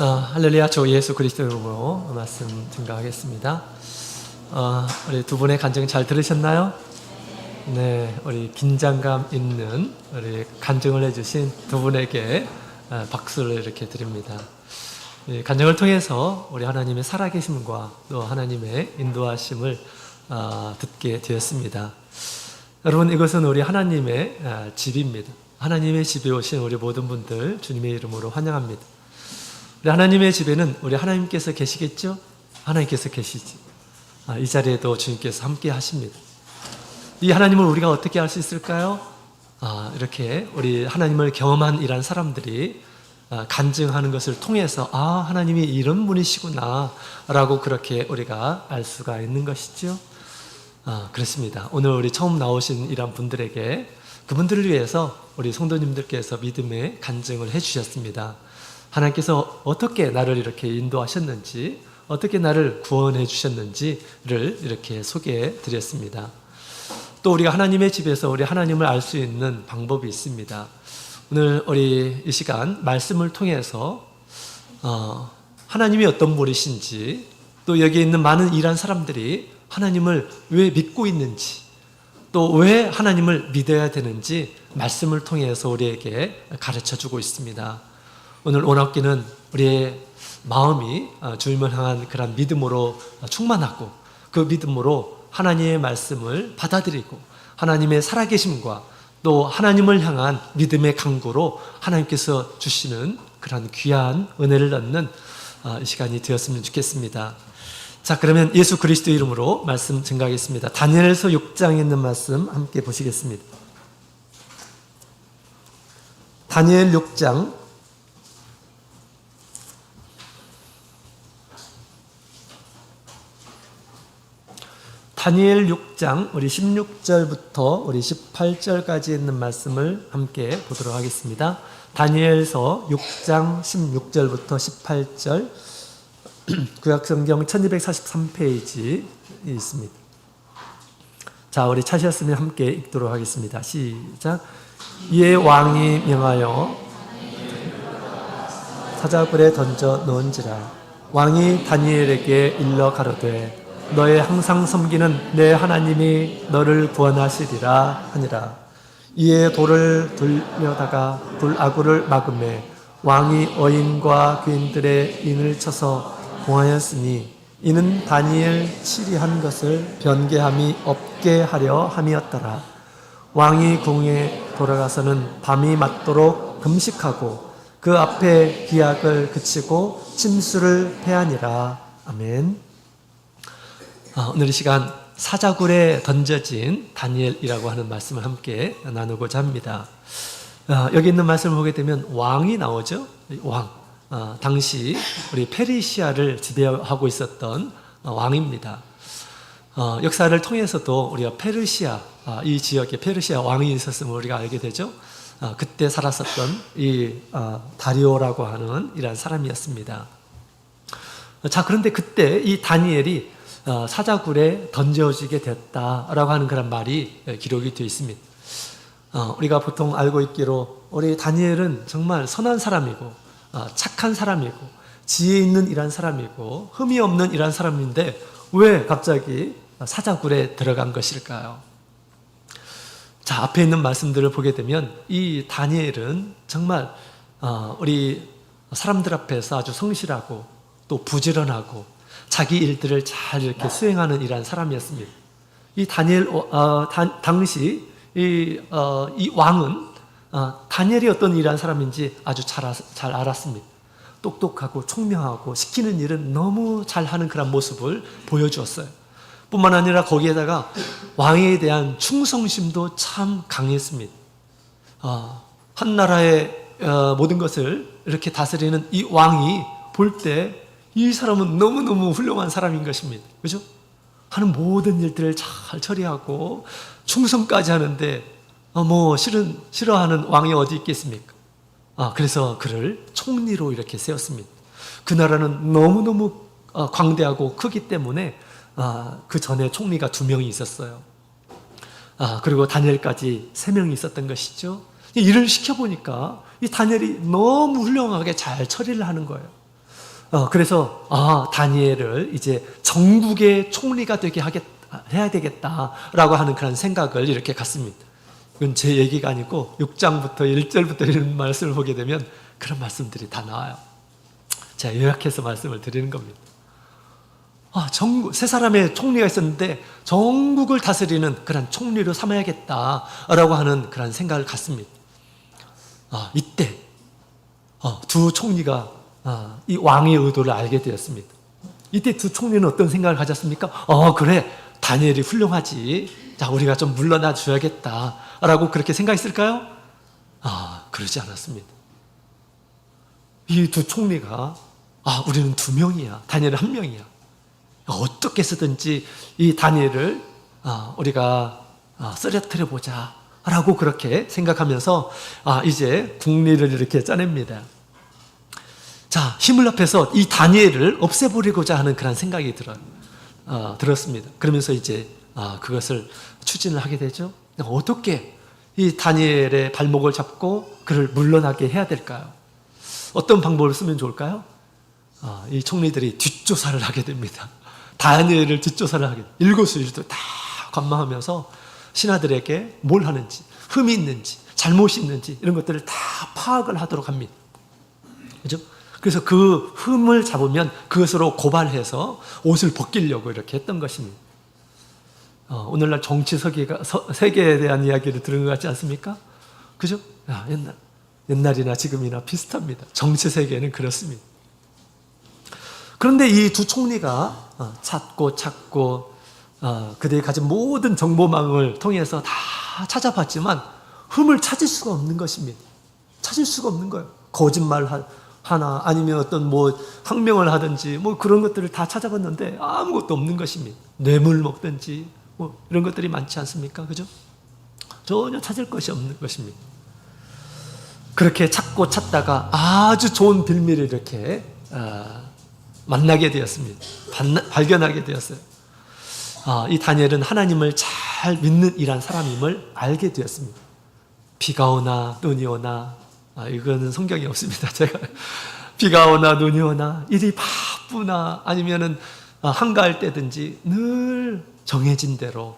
할렐루야. 주 예수 그리스도 이름으로 말씀 증가하겠습니다. 우리 두 분의 간증 잘 들으셨나요? 네, 우리 긴장감 있는 우리 간증을 해주신 두 분에게 박수를 이렇게 드립니다. 이 간증을 통해서 우리 하나님의 살아계심과 또 하나님의 인도하심을 듣게 되었습니다. 여러분, 이것은 우리 하나님의 집입니다. 하나님의 집에 오신 우리 모든 분들 주님의 이름으로 환영합니다. 우리 하나님의 집에는 우리 하나님께서 계시겠죠? 하나님께서 계시지. 이 자리에도 주님께서 함께 하십니다. 이 하나님을 우리가 어떻게 알 수 있을까요? 이렇게 우리 하나님을 경험한 이런 사람들이 간증하는 것을 통해서 하나님이 이런 분이시구나 라고 그렇게 우리가 알 수가 있는 것이죠. 그렇습니다. 오늘 우리 처음 나오신 이런 분들에게 그분들을 위해서 우리 성도님들께서 믿음의 간증을 해주셨습니다. 하나님께서 어떻게 나를 이렇게 인도하셨는지, 어떻게 나를 구원해 주셨는지를 이렇게 소개해 드렸습니다. 또 우리가 하나님의 집에서 우리 하나님을 알 수 있는 방법이 있습니다. 오늘 우리 이 시간 말씀을 통해서 하나님이 어떤 분이신지, 또 여기 있는 많은 일한 사람들이 하나님을 왜 믿고 있는지, 또 왜 하나님을 믿어야 되는지 말씀을 통해서 우리에게 가르쳐 주고 있습니다. 오늘 온학기는 우리의 마음이 주님을 향한 그런 믿음으로 충만하고, 그 믿음으로 하나님의 말씀을 받아들이고 하나님의 살아계심과 또 하나님을 향한 믿음의 강구로 하나님께서 주시는 그런 귀한 은혜를 얻는 이 시간이 되었으면 좋겠습니다. 자, 그러면 예수 그리스도 이름으로 말씀 증가하겠습니다. 다니엘서 6장에 있는 말씀 함께 보시겠습니다. 다니엘 6장 다니엘 6장 우리 16절부터 우리 18절까지 있는 말씀을 함께 보도록 하겠습니다. 다니엘서 6장 16절부터 18절, 구약성경 1243페이지에 있습니다. 자, 우리 찾으셨으면 함께 읽도록 하겠습니다. 시작. 이에 왕이 명하여 사자굴에 던져 넣은지라. 왕이 다니엘에게 일러 가로되 너의 항상 섬기는 내 하나님이 너를 구원하시리라 하니라. 이에 돌을 들려다가 불아구를 막음에 왕이 어인과 귀인들의 인을 쳐서 공하였으니 이는 다니엘 치리한 것을 변개함이 없게 하려 함이었더라. 왕이 궁에 돌아가서는 밤이 맞도록 금식하고 그 앞에 기약을 그치고 침수를 패하니라. 아멘. 오늘 이 시간 사자굴에 던져진 다니엘이라고 하는 말씀을 함께 나누고자 합니다. 여기 있는 말씀을 보게 되면 왕이 나오죠. 왕. 당시 우리 페르시아를 지배하고 있었던 왕입니다. 역사를 통해서도 우리가 페르시아, 이 지역에 페르시아 왕이 있었음을 우리가 알게 되죠. 그때 살았었던 이 다리오라고 하는 이런 사람이었습니다. 자, 그런데 그때 이 다니엘이 사자굴에 던져지게 됐다라고 하는 그런 말이 기록이 되어 있습니다. 우리가 보통 알고 있기로 우리 다니엘은 정말 선한 사람이고 착한 사람이고 지혜 있는 이런 사람이고 흠이 없는 이런 사람인데 왜 갑자기 사자굴에 들어간 것일까요? 자, 앞에 있는 말씀들을 보게 되면 이 다니엘은 정말 우리 사람들 앞에서 아주 성실하고 또 부지런하고 자기 일들을 잘 이렇게 수행하는 이러한 사람이었습니다. 이 다니엘, 당시 이 왕은 다니엘이 어떤 이러한 사람인지 아주 잘 알았습니다. 똑똑하고 총명하고 시키는 일은 너무 잘하는 그런 모습을 보여주었어요. 뿐만 아니라 거기에다가 왕에 대한 충성심도 참 강했습니다. 한 나라의 모든 것을 이렇게 다스리는 이 왕이 볼 때 이 사람은 너무너무 훌륭한 사람인 것입니다. 그죠? 하는 모든 일들을 잘 처리하고 충성까지 하는데 싫어하는 왕이 어디 있겠습니까? 그래서 그를 총리로 이렇게 세웠습니다. 그 나라는 너무너무 광대하고 크기 때문에 그 전에 총리가 2명이 있었어요. 그리고 다니엘까지 3명이 있었던 것이죠. 일을 시켜보니까 이 다니엘이 너무 훌륭하게 잘 처리를 하는 거예요. 그래서 다니엘을 이제 정국의 총리가 되게 해야 되겠다라고 하는 그런 생각을 이렇게 갖습니다. 이건 제 얘기가 아니고 6장부터 1절부터 이런 말씀을 보게 되면 그런 말씀들이 다 나와요. 제가 요약해서 말씀을 드리는 겁니다. 세 사람의 총리가 있었는데 전국을 다스리는 그런 총리로 삼아야겠다라고 하는 그런 생각을 갖습니다. 이때 두 총리가 이 왕의 의도를 알게 되었습니다. 이때 두 총리는 어떤 생각을 가졌습니까? 그래, 다니엘이 훌륭하지. 자, 우리가 좀 물러나 줘야겠다라고 그렇게 생각했을까요? 그러지 않았습니다. 이 두 총리가 우리는 2명이야. 다니엘은 1명이야. 어떻게 해서든지 이 다니엘을 우리가 쓰러뜨려 보자 라고 그렇게 생각하면서 이제 국리를 이렇게 짜냅니다. 자, 힘을 합해서 이 다니엘을 없애버리고자 하는 그런 생각이 들었습니다. 그러면서 이제 그것을 추진을 하게 되죠. 어떻게 이 다니엘의 발목을 잡고 그를 물러나게 해야 될까요? 어떤 방법을 쓰면 좋을까요? 이 총리들이 뒷조사를 하게 됩니다. 다니엘을 뒷조사를 하게 됩니다. 일거수일투 다 관망하면서 신하들에게 뭘 하는지, 흠이 있는지, 잘못이 있는지 이런 것들을 다 파악을 하도록 합니다. 그죠? 그래서 그 흠을 잡으면 그것으로 고발해서 옷을 벗기려고 이렇게 했던 것입니다. 오늘날 정치 세계에 대한 이야기를 들은 것 같지 않습니까? 그죠? 옛날이나 지금이나 비슷합니다. 정치 세계는 그렇습니다. 그런데 이 두 총리가 찾고 그들이 가진 모든 정보망을 통해서 다 찾아봤지만 흠을 찾을 수가 없는 것입니다. 찾을 수가 없는 거예요. 거짓말 하나 아니면 어떤 항명을 하든지 그런 것들을 다 찾아봤는데 아무것도 없는 것입니다. 뇌물 먹든지 이런 것들이 많지 않습니까? 그죠? 전혀 찾을 것이 없는 것입니다. 그렇게 찾고 찾다가 아주 좋은 빌미를 이렇게 만나게 되었습니다. 발견하게 되었어요. 이 다니엘은 하나님을 잘 믿는 이란 사람임을 알게 되었습니다. 비가 오나 눈이 오나 이거는 성경이 없습니다. 제가 비가 오나 눈이 오나 일이 바쁘나 아니면은 한가할 때든지 늘 정해진 대로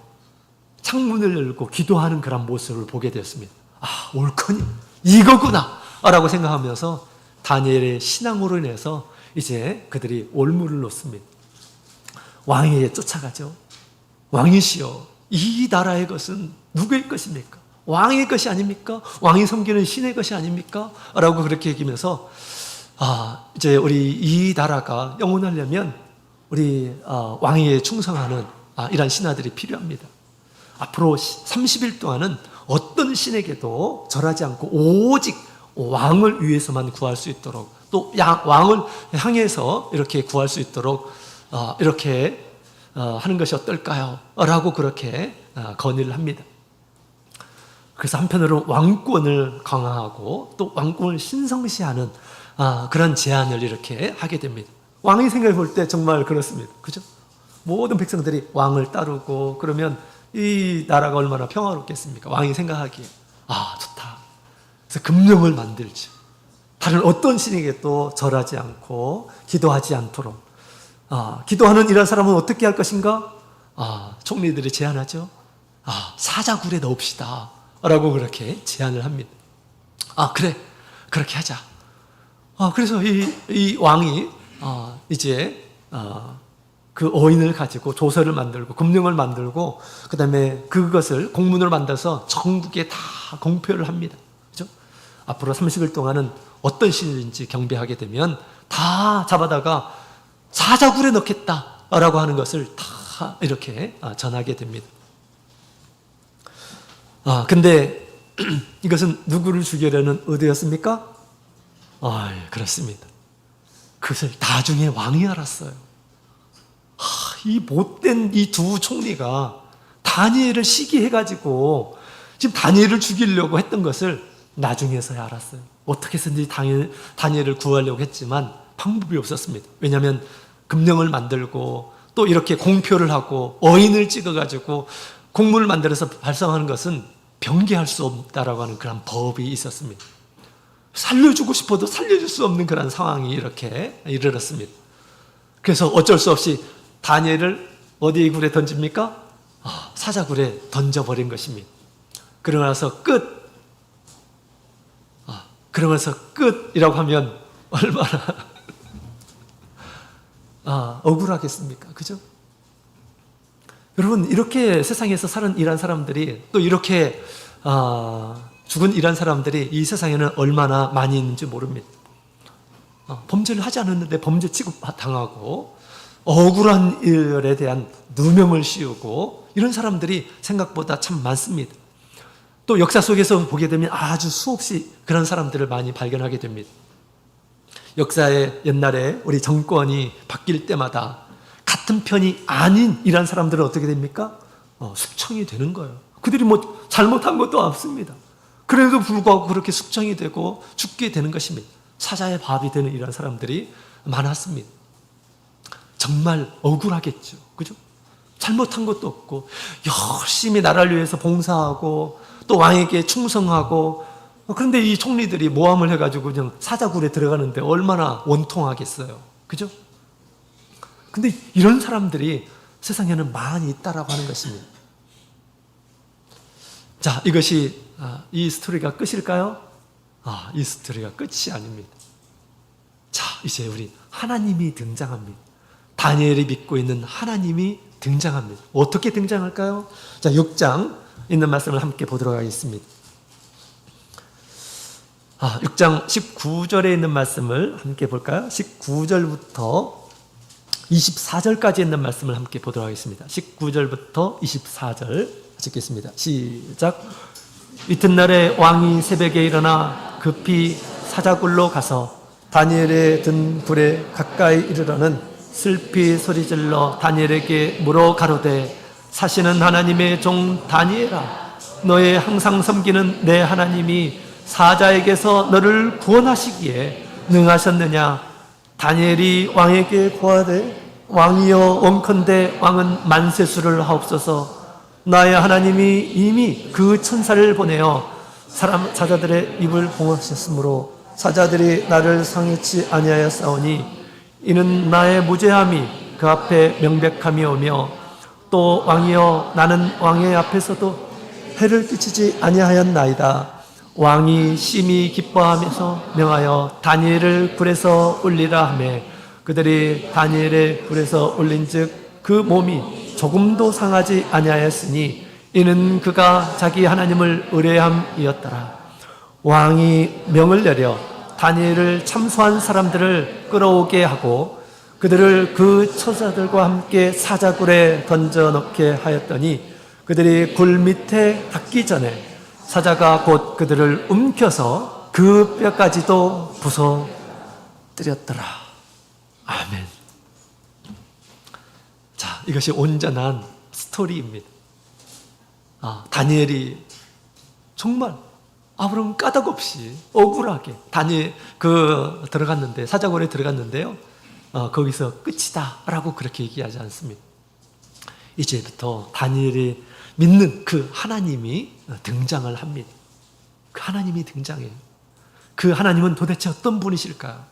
창문을 열고 기도하는 그런 모습을 보게 되었습니다. 옳거니 이거구나 라고 생각하면서 다니엘의 신앙으로 인해서 이제 그들이 올무를 놓습니다. 왕에게 쫓아가죠. 왕이시여, 이 나라의 것은 누구의 것입니까? 왕의 것이 아닙니까? 왕이 섬기는 신의 것이 아닙니까? 라고 그렇게 얘기하면서 이제 우리 이 나라가 영원하려면 우리 왕에게 충성하는 이런 신하들이 필요합니다. 앞으로 30일 동안은 어떤 신에게도 절하지 않고 오직 왕을 위해서만 구할 수 있도록 또 왕을 향해서 이렇게 구할 수 있도록 이렇게 하는 것이 어떨까요? 라고 그렇게 건의를 합니다. 그래서 한편으로 왕권을 강화하고 또 왕권을 신성시하는 그런 제안을 이렇게 하게 됩니다. 왕이 생각해 볼 때 정말 그렇습니다. 그죠? 모든 백성들이 왕을 따르고 그러면 이 나라가 얼마나 평화롭겠습니까? 왕이 생각하기에 좋다. 그래서 금령을 만들죠. 다른 어떤 신에게 또 절하지 않고 기도하지 않도록 기도하는 이런 사람은 어떻게 할 것인가? 총리들이 제안하죠. 사자굴에 넣읍시다 라고 그렇게 제안을 합니다. 그래, 그렇게 하자. 그래서 이 왕이 이제 그 어인을 가지고 조서를 만들고 금령을 만들고 그 다음에 그것을 공문을 만들어서 전국에 다 공표를 합니다. 그죠? 앞으로 30일 동안은 어떤 신인지 경배하게 되면 다 잡아다가 사자굴에 넣겠다라고 하는 것을 다 이렇게 전하게 됩니다. 근데 이것은 누구를 죽이려는 의도였습니까? 그렇습니다. 그것을 나중에 왕이 알았어요. 이 못된 이 두 총리가 다니엘을 시기해가지고 지금 다니엘을 죽이려고 했던 것을 나중에서야 알았어요. 어떻게 해서든지 다니엘을 구하려고 했지만 방법이 없었습니다. 왜냐하면 금령을 만들고 또 이렇게 공표를 하고 어인을 찍어가지고 공문을 만들어서 발송하는 것은 변개할 수 없다라고 하는 그런 법이 있었습니다. 살려주고 싶어도 살려줄 수 없는 그런 상황이 이렇게 이르렀습니다. 그래서 어쩔 수 없이 다니엘을 어디 굴에 던집니까? 사자굴에 던져버린 것입니다. 그러면서 그러면서 끝이라고 하면 얼마나 억울하겠습니까? 그죠? 여러분, 이렇게 세상에서 사는 이란 사람들이, 또 이렇게 죽은 이란 사람들이 이 세상에는 얼마나 많이 있는지 모릅니다. 범죄를 하지 않았는데 범죄 취급당하고 억울한 일에 대한 누명을 씌우고 이런 사람들이 생각보다 참 많습니다. 또 역사 속에서 보게 되면 아주 수없이 그런 사람들을 많이 발견하게 됩니다. 역사의 옛날에 우리 정권이 바뀔 때마다 같은 편이 아닌 이란 사람들은 어떻게 됩니까? 숙청이 되는 거예요. 그들이 뭐 잘못한 것도 없습니다. 그래도 불구하고 그렇게 숙청이 되고 죽게 되는 것입니다. 사자의 밥이 되는 이런 사람들이 많았습니다. 정말 억울하겠죠. 그죠? 잘못한 것도 없고 열심히 나라를 위해서 봉사하고 또 왕에게 충성하고, 그런데 이 총리들이 모함을 해가지고 그냥 사자굴에 들어가는데 얼마나 원통하겠어요. 그죠? 근데 이런 사람들이 세상에는 많이 있다라고 하는 것입니다. 자, 이것이 이 스토리가 끝일까요? 이 스토리가 끝이 아닙니다. 자, 이제 우리 하나님이 등장합니다. 다니엘이 믿고 있는 하나님이 등장합니다. 어떻게 등장할까요? 자, 6장 있는 말씀을 함께 보도록 하겠습니다. 6장 19절에 있는 말씀을 함께 볼까요? 19절부터 24절까지 있는 말씀을 함께 보도록 하겠습니다. 19절부터 24절 읽겠습니다. 시작. 이튿날에 왕이 새벽에 일어나 급히 사자굴로 가서 다니엘의 든 굴에 가까이 이르러는 슬피 소리질러 다니엘에게 물어 가로되, 사시는 하나님의 종 다니엘아, 너의 항상 섬기는 내 하나님이 사자에게서 너를 구원하시기에 능하셨느냐? 다니엘이 왕에게 고하되, 왕이여 원컨대 왕은 만세수를 하옵소서. 나의 하나님이 이미 그 천사를 보내어 사자들의 입을 봉하셨으므로 사자들이 나를 상해치 아니하였사오니, 이는 나의 무죄함이 그 앞에 명백함이 오며, 또 왕이여 나는 왕의 앞에서도 해를 끼치지 아니하였나이다. 왕이 심히 기뻐하면서 명하여 다니엘을 굴에서 올리라 하며, 그들이 다니엘의 굴에서 올린즉 그 몸이 조금도 상하지 아니하였으니 이는 그가 자기 하나님을 의뢰함이었더라. 왕이 명을 내려 다니엘을 참소한 사람들을 끌어오게 하고 그들을 그 처자들과 함께 사자굴에 던져 넣게 하였더니, 그들이 굴 밑에 닿기 전에 사자가 곧 그들을 움켜서 그 뼈까지도 부서뜨렸더라. 아멘. 자, 이것이 온전한 스토리입니다. 다니엘이 정말 아무런 까닭 없이 억울하게 들어갔는데, 사자굴에 들어갔는데요, 거기서 끝이다라고 그렇게 얘기하지 않습니다. 이제부터 다니엘이 믿는 그 하나님이 등장을 합니다. 그 하나님이 등장해요. 그 하나님은 도대체 어떤 분이실까요?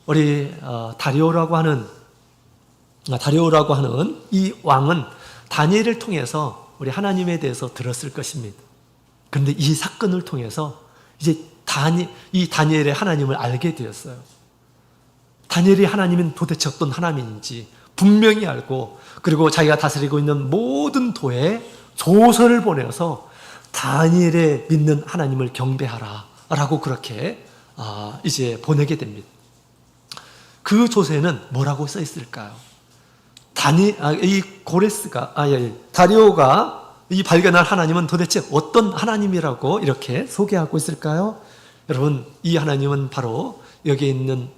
우리 다리오라고 하는 이 왕은 다니엘을 통해서 우리 하나님에 대해서 들었을 것입니다. 그런데 이 사건을 통해서 이제 이 다니엘의 하나님을 알게 되었어요. 다니엘의 하나님은 도대체 어떤 하나님인지 분명히 알고, 그리고 자기가 다스리고 있는 모든 도에 조서를 보내서 다니엘의 믿는 하나님을 경배하라 라고 그렇게 이제 보내게 됩니다. 그 조서에는 뭐라고 써 있을까요? 다리오가 이 발견할 하나님은 도대체 어떤 하나님이라고 이렇게 소개하고 있을까요? 여러분, 이 하나님은 바로 여기에 있는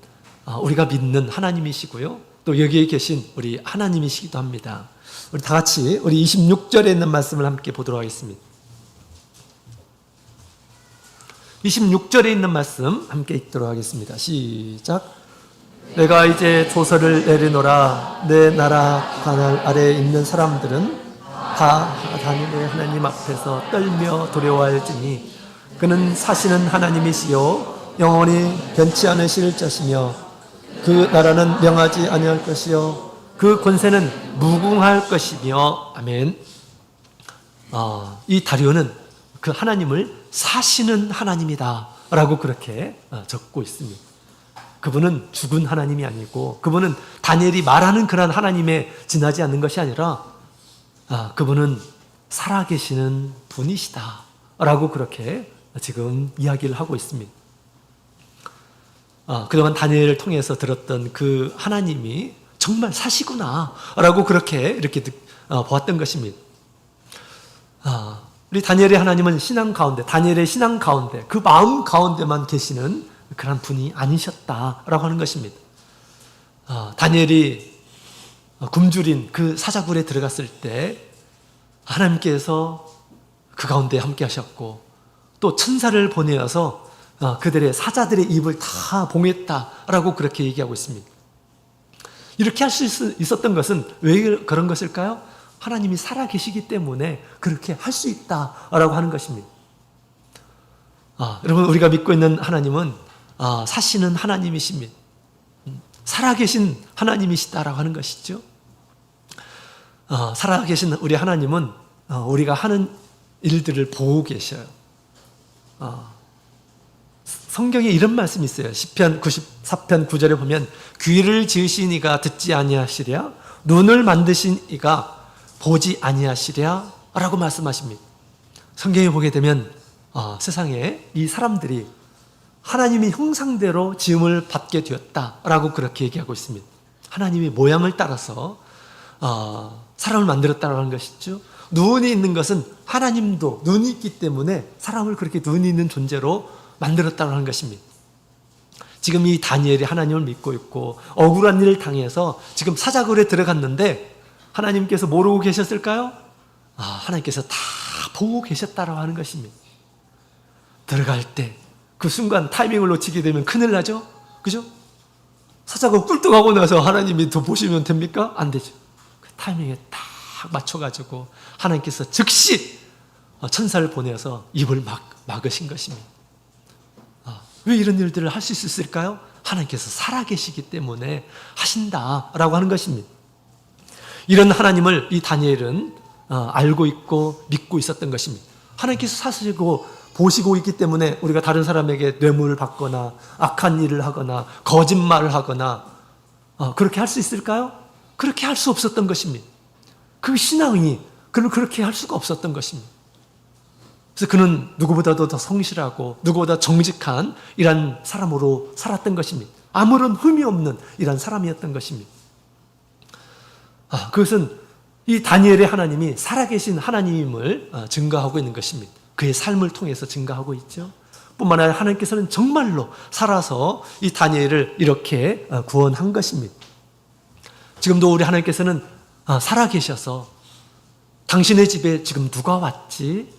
우리가 믿는 하나님이시고요, 또 여기에 계신 우리 하나님이시기도 합니다. 우리 다 같이 우리 26절에 있는 말씀을 함께 보도록 하겠습니다. 26절에 있는 말씀 함께 읽도록 하겠습니다. 시작. 내가 이제 조서를 내리노라. 내 나라 관할 아래에 있는 사람들은 다 다니엘의 하나님 앞에서 떨며 두려워할지니, 그는 사시는 하나님이시요 영원히 변치 않으실 자시며 그 나라는 명하지 아니할 것이요 그 권세는 무궁할 것이며 아멘. 이 다리오는 그 하나님을 사시는 하나님이다 라고 그렇게 적고 있습니다. 그분은 죽은 하나님이 아니고 그분은 다니엘이 말하는 그런 하나님에 지나지 않는 것이 아니라 그분은 살아계시는 분이시다 라고 그렇게 지금 이야기를 하고 있습니다. 그동안 다니엘을 통해서 들었던 그 하나님이 정말 사시구나 라고 그렇게 이렇게 보았던 것입니다. 우리 다니엘의 하나님은 신앙 가운데, 다니엘의 신앙 가운데, 그 마음 가운데만 계시는 그런 분이 아니셨다라고 하는 것입니다. 다니엘이 굶주린 그 사자굴에 들어갔을 때 하나님께서 그 가운데 함께 하셨고 또 천사를 보내어서 그들의 사자들의 입을 다 봉했다라고 그렇게 얘기하고 있습니다. 이렇게 할 수 있었던 것은 왜 그런 것일까요? 하나님이 살아계시기 때문에 그렇게 할 수 있다라고 하는 것입니다. 여러분, 우리가 믿고 있는 하나님은 사시는 하나님이십니다. 살아계신 하나님이시다라고 하는 것이죠. 살아계신 우리 하나님은 우리가 하는 일들을 보고 계셔요. 성경에 이런 말씀이 있어요. 시편 94편 9절에 보면 귀를 지으신 이가 듣지 아니하시랴 눈을 만드신 이가 보지 아니하시랴 라고 말씀하십니다. 성경에 보게 되면 세상에 이 사람들이 하나님의 형상대로 지음을 받게 되었다라고 그렇게 얘기하고 있습니다. 하나님의 모양을 따라서 사람을 만들었다고 하는 것이죠. 눈이 있는 것은 하나님도 눈이 있기 때문에 사람을 그렇게 눈이 있는 존재로 만들었다고 하는 것입니다. 지금 이 다니엘이 하나님을 믿고 있고 억울한 일을 당해서 지금 사자굴에 들어갔는데 하나님께서 모르고 계셨을까요? 하나님께서 다 보고 계셨다고 하는 것입니다. 들어갈 때 그 순간 타이밍을 놓치게 되면 큰일 나죠? 그죠? 사자굴 꿀떡하고 나서 하나님이 더 보시면 됩니까? 안 되죠. 그 타이밍에 딱 맞춰가지고 하나님께서 즉시 천사를 보내서 입을 막으신 것입니다. 왜 이런 일들을 할 수 있을까요? 하나님께서 살아계시기 때문에 하신다라고 하는 것입니다. 이런 하나님을 이 다니엘은 알고 있고 믿고 있었던 것입니다. 하나님께서 사시고 보시고 있기 때문에 우리가 다른 사람에게 뇌물을 받거나 악한 일을 하거나 거짓말을 하거나 그렇게 할 수 있을까요? 그렇게 할 수 없었던 것입니다. 그 신앙이 그는 그렇게 할 수가 없었던 것입니다. 그래서 그는 누구보다도 더 성실하고 누구보다 정직한 이런 사람으로 살았던 것입니다. 아무런 흠이 없는 이런 사람이었던 것입니다. 그것은 이 다니엘의 하나님이 살아계신 하나님임을 증거하고 있는 것입니다. 그의 삶을 통해서 증거하고 있죠. 뿐만 아니라 하나님께서는 정말로 살아서 이 다니엘을 이렇게 구원한 것입니다. 지금도 우리 하나님께서는 살아계셔서 당신의 집에 지금 누가 왔지?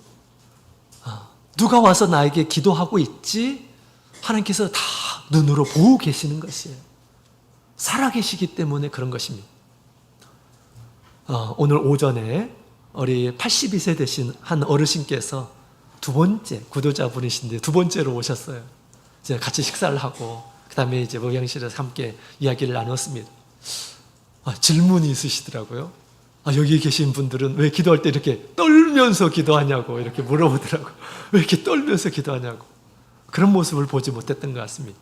누가 와서 나에게 기도하고 있지? 하나님께서 다 눈으로 보고 계시는 것이에요. 살아계시기 때문에 그런 것입니다. 오늘 오전에 우리 82세 되신 한 어르신께서 두 번째 구도자분이신데 두 번째로 오셨어요. 이제 같이 식사를 하고 그 다음에 이제 목양실에서 함께 이야기를 나눴습니다. 질문이 있으시더라고요. 여기 계신 분들은 왜 기도할 때 이렇게 떨면서 기도하냐고 이렇게 물어보더라고요. 왜 이렇게 떨면서 기도하냐고. 그런 모습을 보지 못했던 것 같습니다.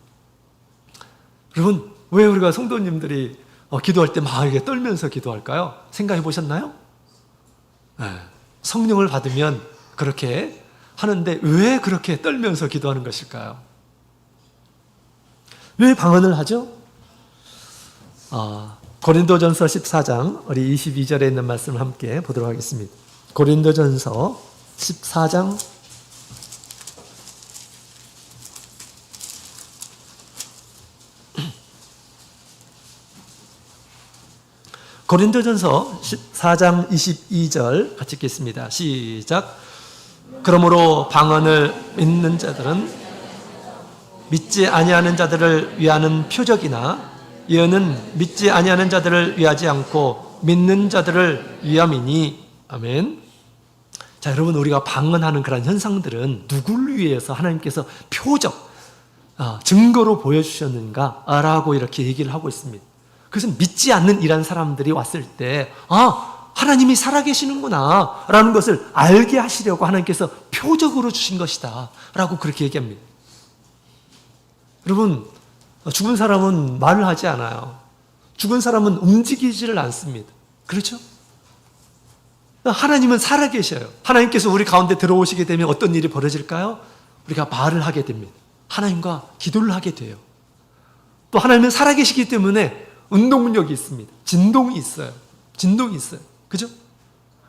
여러분, 왜 우리가 성도님들이 기도할 때 막 이렇게 떨면서 기도할까요? 생각해 보셨나요? 성령을 받으면 그렇게 하는데 왜 그렇게 떨면서 기도하는 것일까요? 왜 방언을 하죠? 고린도전서 14장 우리 22절에 있는 말씀을 함께 보도록 하겠습니다. 고린도전서 14장 고린도전서 14장 22절 같이 읽겠습니다. 시작. 그러므로 방언을 믿는 자들은 믿지 아니하는 자들을 위하는 표적이나 예언은 믿지 아니하는 자들을 위하지 않고 믿는 자들을 위함이니. 아멘. 자, 여러분, 우리가 방언하는 그런 현상들은 누구를 위해서 하나님께서 표적, 증거로 보여주셨는가라고 이렇게 얘기를 하고 있습니다. 그래서 믿지 않는 이런 사람들이 왔을 때 하나님이 살아계시는구나 라는 것을 알게 하시려고 하나님께서 표적으로 주신 것이다 라고 그렇게 얘기합니다. 여러분, 죽은 사람은 말을 하지 않아요. 죽은 사람은 움직이지를 않습니다. 그렇죠? 하나님은 살아계셔요. 하나님께서 우리 가운데 들어오시게 되면 어떤 일이 벌어질까요? 우리가 말을 하게 됩니다. 하나님과 기도를 하게 돼요. 또 하나님은 살아계시기 때문에 운동력이 있습니다. 진동이 있어요. 진동이 있어요. 그죠?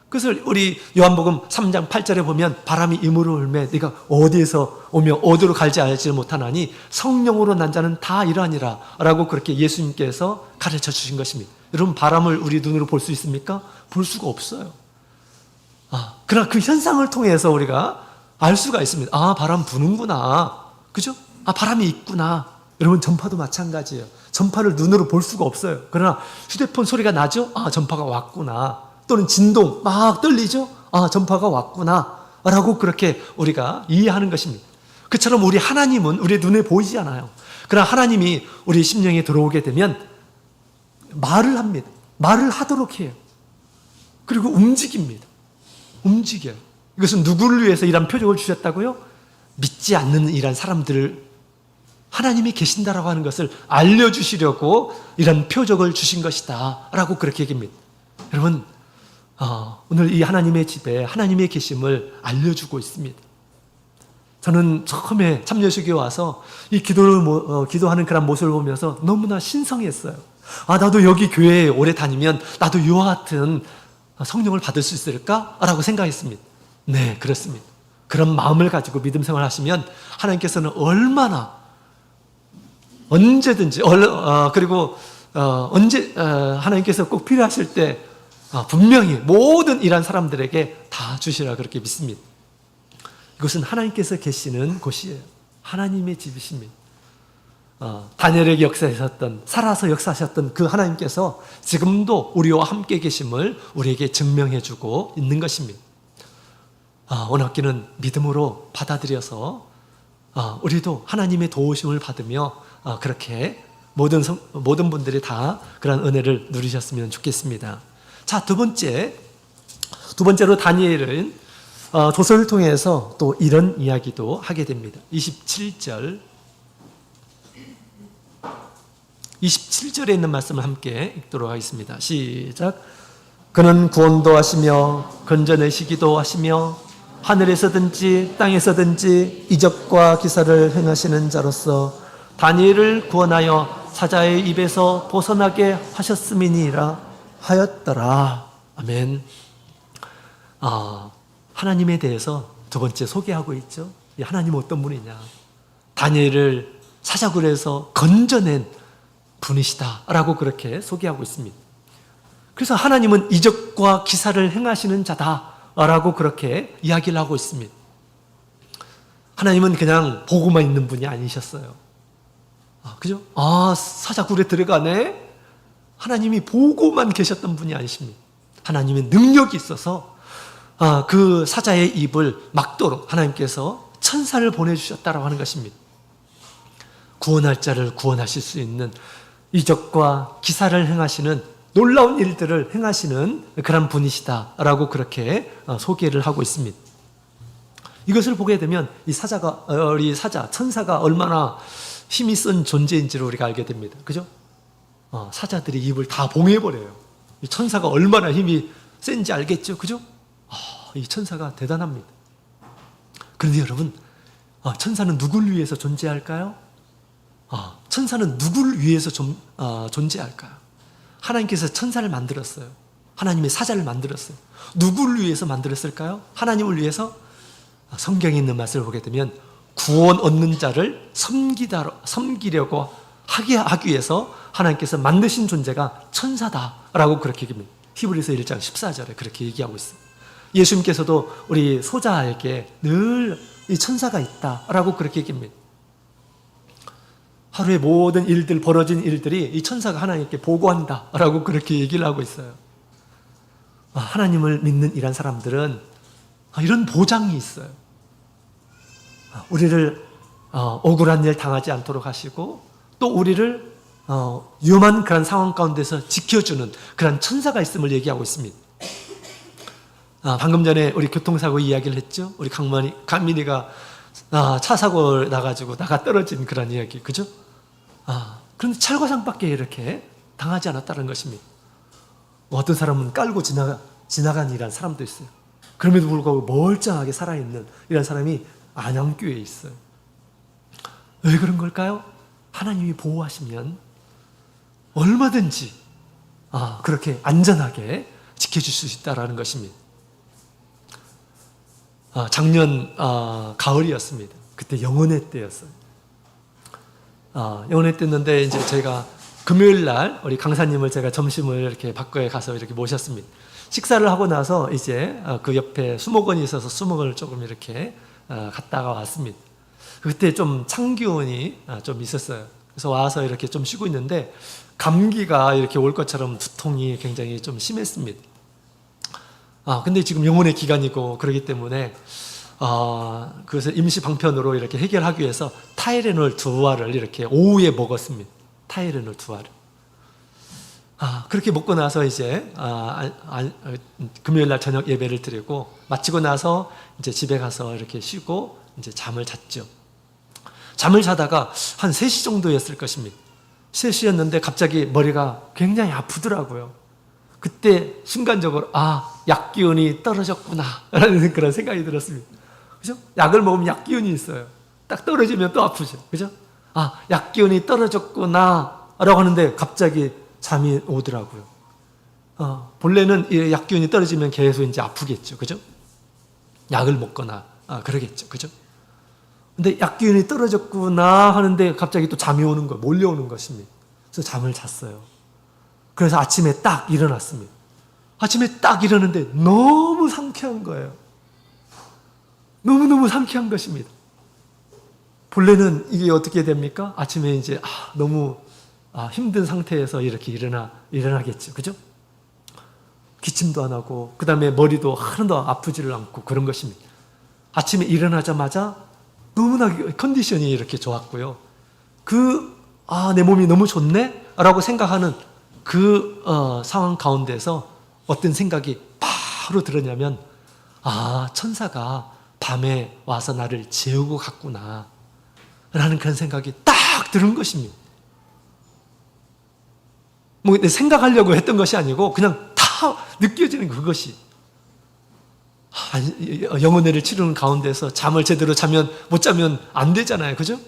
그래서 우리 요한복음 3장 8절에 보면 바람이 임으로 울매 네가 어디에서 오며 어디로 갈지 알지 못하나니 성령으로 난 자는 다 이러하니라 라고 그렇게 예수님께서 가르쳐 주신 것입니다. 여러분, 바람을 우리 눈으로 볼 수 있습니까? 볼 수가 없어요. 그러나 그 현상을 통해서 우리가 알 수가 있습니다. 바람 부는구나. 그죠? 바람이 있구나. 여러분, 전파도 마찬가지예요. 전파를 눈으로 볼 수가 없어요. 그러나 휴대폰 소리가 나죠? 전파가 왔구나. 또는 진동 막 떨리죠? 전파가 왔구나 라고 그렇게 우리가 이해하는 것입니다. 그처럼 우리 하나님은 우리 눈에 보이지 않아요. 그러나 하나님이 우리 심령에 들어오게 되면 말을 합니다. 말을 하도록 해요. 그리고 움직입니다. 움직여요. 이것은 누구를 위해서 이런 표적을 주셨다고요? 믿지 않는 이런 사람들을 하나님이 계신다라고 하는 것을 알려주시려고 이런 표적을 주신 것이다 라고 그렇게 얘기합니다. 여러분, 오늘 이 하나님의 집에 하나님의 계심을 알려주고 있습니다. 저는 처음에 참여식에 와서 이 기도하는 그런 모습을 보면서 너무나 신성했어요. 나도 여기 교회에 오래 다니면 나도 이와 같은 성령을 받을 수 있을까? 라고 생각했습니다. 네, 그렇습니다. 그런 마음을 가지고 믿음 생활을 하시면 하나님께서는 얼마나 언제든지 그리고 언제 하나님께서 꼭 필요하실 때 분명히 모든 이런 사람들에게 다 주시라 그렇게 믿습니다. 이것은 하나님께서 계시는 곳이에요. 하나님의 집이십니다. 다니엘에게 역사하셨던, 살아서 역사하셨던 그 하나님께서 지금도 우리와 함께 계심을 우리에게 증명해주고 있는 것입니다. 오늘 학기는 믿음으로 받아들여서 우리도 하나님의 도우심을 받으며 그렇게 모든 분들이 다 그런 은혜를 누리셨으면 좋겠습니다. 자, 두 번째로 다니엘은 조서를 통해서 또 이런 이야기도 하게 됩니다. 27절에 있는 말씀을 함께 읽도록 하겠습니다. 시작. 그는 구원도 하시며 건져내시기도 하시며 하늘에서든지 땅에서든지 이적과 기사를 행하시는 자로서 다니엘을 구원하여 사자의 입에서 벗어나게 하셨음이니라 하였더라. 아멘. 하나님에 대해서 두 번째 소개하고 있죠. 이 하나님은 어떤 분이냐? 다니엘을 사자굴에서 건져낸 분이시다라고 그렇게 소개하고 있습니다. 그래서 하나님은 이적과 기사를 행하시는 자다라고 그렇게 이야기를 하고 있습니다. 하나님은 그냥 보고만 있는 분이 아니셨어요. 그죠? 사자굴에 들어가네? 하나님이 보고만 계셨던 분이 아니십니다. 하나님의 능력이 있어서 그 사자의 입을 막도록 하나님께서 천사를 보내주셨다라고 하는 것입니다. 구원할 자를 구원하실 수 있는 이적과 기사를 행하시는 놀라운 일들을 행하시는 그런 분이시다라고 그렇게 소개를 하고 있습니다. 이것을 보게 되면 이 천사가 얼마나 힘이 센 존재인지를 우리가 알게 됩니다. 그죠? 사자들이 입을 다 봉해버려요. 이 천사가 얼마나 힘이 센지 알겠죠? 그죠? 이 천사가 대단합니다. 그런데 여러분, 천사는 누구를 위해서 존재할까요? 천사는 누구를 위해서 존재할까요? 하나님께서 천사를 만들었어요. 하나님의 사자를 만들었어요. 누구를 위해서 만들었을까요? 하나님을 위해서? 성경에 있는 말씀을 보게 되면 구원 얻는 자를 섬기려고 하기 위해서 하나님께서 만드신 존재가 천사다라고 그렇게 얘기합니다. 히브리서 1장 14절에 그렇게 얘기하고 있어요. 예수님께서도 우리 소자에게 늘 이 천사가 있다라고 그렇게 얘기합니다. 하루의 모든 일들, 벌어진 일들이 이 천사가 하나님께 보고한다라고 그렇게 얘기를 하고 있어요. 하나님을 믿는 이런 사람들은 이런 보장이 있어요. 우리를 억울한 일 당하지 않도록 하시고 또 우리를 위험한 그런 상황 가운데서 지켜주는 그런 천사가 있음을 얘기하고 있습니다. 방금 전에 우리 교통사고 이야기를 했죠. 우리 강민이가 차 사고 나가지고 나가 떨어진 그런 이야기, 그죠? 그런데 찰과상밖에 이렇게 당하지 않았다는 것입니다. 어떤 사람은 깔고 지나간 이란 사람도 있어요. 그럼에도 불구하고 멀쩡하게 살아있는 이런 사람이 안양교회에 있어요. 왜 그런 걸까요? 하나님이 보호하시면 얼마든지 그렇게 안전하게 지켜줄 수 있다는 것입니다. 작년 가을이었습니다. 그때 영혼의 때였어요. 영혼의 때였는데 이제 제가 금요일 날 우리 강사님을 제가 점심을 이렇게 밖에 가서 이렇게 모셨습니다. 식사를 하고 나서 이제 그 옆에 수목원이 있어서 수목원을 조금 이렇게 갔다가 왔습니다. 그때 좀 찬기운이 좀 있었어요. 그래서 와서 이렇게 좀 쉬고 있는데 감기가 이렇게 올 것처럼 두통이 굉장히 좀 심했습니다. 근데 지금 영혼의 기간이고 그러기 때문에 그래서 임시 방편으로 이렇게 해결하기 위해서 타이레놀 2알을 이렇게 오후에 먹었습니다. 타이레놀 2알을. 그렇게 먹고 나서 이제 금요일 날 저녁 예배를 드리고 마치고 나서 이제 집에 가서 이렇게 쉬고 이제 잠을 잤죠. 잠을 자다가 한 3시 정도였을 것입니다. 3시였는데 갑자기 머리가 굉장히 아프더라고요. 그때 순간적으로 약 기운이 떨어졌구나 라는 그런 생각이 들었습니다. 그죠? 약을 먹으면 약 기운이 있어요. 딱 떨어지면 또 아프죠. 그죠? 약 기운이 떨어졌구나 라고 하는데 갑자기 잠이 오더라고요. 본래는 이 약 기운이 떨어지면 계속 이제 아프겠죠. 그죠? 약을 먹거나 그러겠죠. 그죠? 근데 약 기운이 떨어졌구나 하는데 갑자기 또 잠이 오는 거, 몰려오는 것입니다. 그래서 잠을 잤어요. 그래서 아침에 딱 일어났습니다. 아침에 딱 일어났는데 너무 상쾌한 거예요. 너무너무 상쾌한 것입니다. 본래는 이게 어떻게 됩니까? 아침에 이제 너무 힘든 상태에서 이렇게 일어나겠죠. 그죠? 기침도 안 하고, 그 다음에 머리도 하나도 아프지를 않고 그런 것입니다. 아침에 일어나자마자 너무나 컨디션이 이렇게 좋았고요. 내 몸이 너무 좋네? 라고 생각하는 그 상황 가운데서 어떤 생각이 바로 들었냐면, 천사가 밤에 와서 나를 재우고 갔구나 라는 그런 생각이 딱 들은 것입니다. 뭐 생각하려고 했던 것이 아니고 그냥 다 느껴지는 그것이. 영혼회를 치르는 가운데서 잠을 제대로 못 자면 안 되잖아요. 그죠?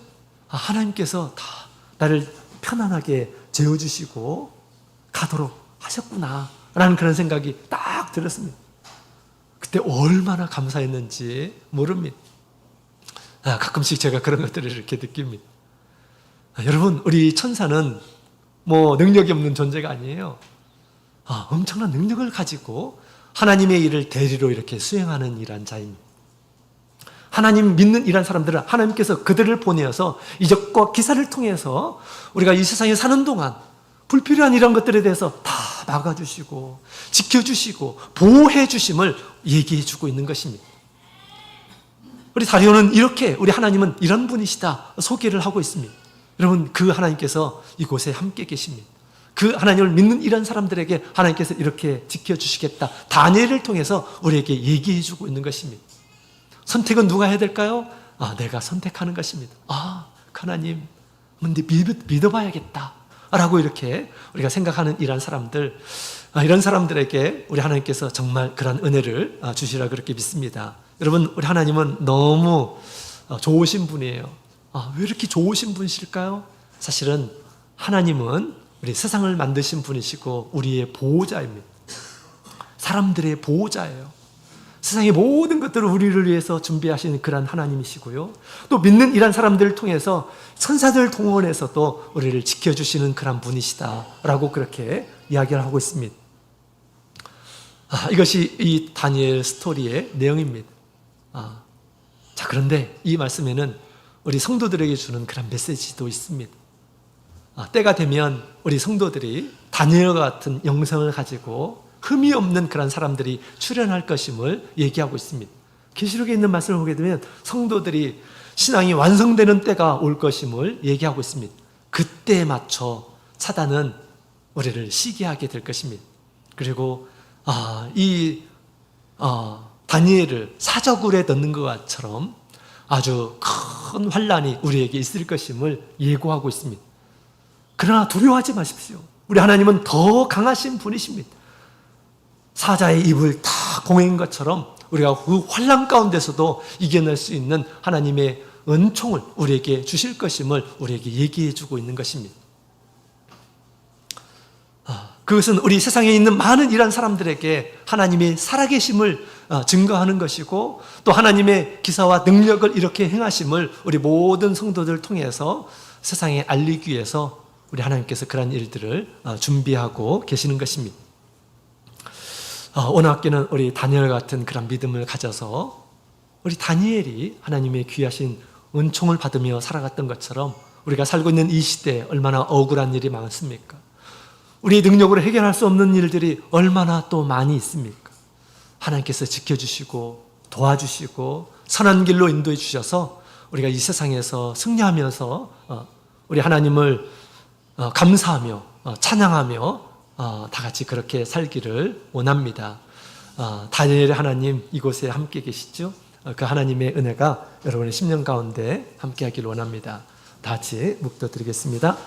하나님께서 다 나를 편안하게 재워주시고 가도록 하셨구나 라는 그런 생각이 딱 들었습니다. 그때 얼마나 감사했는지 모릅니다. 가끔씩 제가 그런 것들을 이렇게 느낍니다. 여러분, 우리 천사는 뭐 능력이 없는 존재가 아니에요. 엄청난 능력을 가지고 하나님의 일을 대리로 이렇게 수행하는 이란 자입니다. 하나님 믿는 이란 사람들은 하나님께서 그들을 보내어서 이적과 기사를 통해서 우리가 이 세상에 사는 동안 불필요한 이런 것들에 대해서 다 막아주시고 지켜주시고 보호해주심을 얘기해주고 있는 것입니다. 우리 다리오는 이렇게 우리 하나님은 이런 분이시다 소개를 하고 있습니다. 여러분, 그 하나님께서 이곳에 함께 계십니다. 그 하나님을 믿는 이런 사람들에게 하나님께서 이렇게 지켜주시겠다. 다니엘을 통해서 우리에게 얘기해주고 있는 것입니다. 선택은 누가 해야 될까요? 내가 선택하는 것입니다. 하나님, 믿어봐야겠다 라고 이렇게 우리가 생각하는 이런 사람들, 이런 사람들에게 우리 하나님께서 정말 그런 은혜를 주시라 그렇게 믿습니다. 여러분, 우리 하나님은 너무 좋으신 분이에요. 왜 이렇게 좋으신 분이실까요? 사실은 하나님은 우리 세상을 만드신 분이시고 우리의 보호자입니다. 사람들의 보호자예요. 세상의 모든 것들을 우리를 위해서 준비하시는 그런 하나님이시고요. 또 믿는 이런 사람들을 통해서 천사들 동원해서 또 우리를 지켜주시는 그런 분이시다라고 그렇게 이야기를 하고 있습니다. 이것이 이 다니엘 스토리의 내용입니다. 자, 그런데 이 말씀에는 우리 성도들에게 주는 그런 메시지도 있습니다. 때가 되면 우리 성도들이 다니엘과 같은 영성을 가지고 흠이 없는 그런 사람들이 출현할 것임을 얘기하고 있습니다. 계시록에 있는 말씀을 보게 되면 성도들이 신앙이 완성되는 때가 올 것임을 얘기하고 있습니다. 그때에 맞춰 사단은 우리를 시기하게 될 것입니다. 그리고 다니엘을 사저굴에 넣는 것처럼 아주 큰 환난이 우리에게 있을 것임을 예고하고 있습니다. 그러나 두려워하지 마십시오. 우리 하나님은 더 강하신 분이십니다. 사자의 입을 다 공인 것처럼 우리가 그 환난 가운데서도 이겨낼 수 있는 하나님의 은총을 우리에게 주실 것임을 우리에게 얘기해 주고 있는 것입니다. 그것은 우리 세상에 있는 많은 이런 사람들에게 하나님이 살아계심을 증거하는 것이고, 또 하나님의 기사와 능력을 이렇게 행하심을 우리 모든 성도들 통해서 세상에 알리기 위해서 우리 하나님께서 그런 일들을 준비하고 계시는 것입니다. 오늘 학교는 우리 다니엘 같은 그런 믿음을 가져서 우리 다니엘이 하나님의 귀하신 은총을 받으며 살아갔던 것처럼 우리가 살고 있는 이 시대에 얼마나 억울한 일이 많습니까? 우리 능력으로 해결할 수 없는 일들이 얼마나 또 많이 있습니까? 하나님께서 지켜주시고 도와주시고 선한 길로 인도해 주셔서 우리가 이 세상에서 승리하면서 우리 하나님을 감사하며 찬양하며 다 같이 그렇게 살기를 원합니다. 다니엘의 하나님 이곳에 함께 계시죠? 그 하나님의 은혜가 여러분의 심령 가운데 함께 하기를 원합니다. 다 같이 묵도드리겠습니다.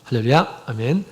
할렐루야, 아멘.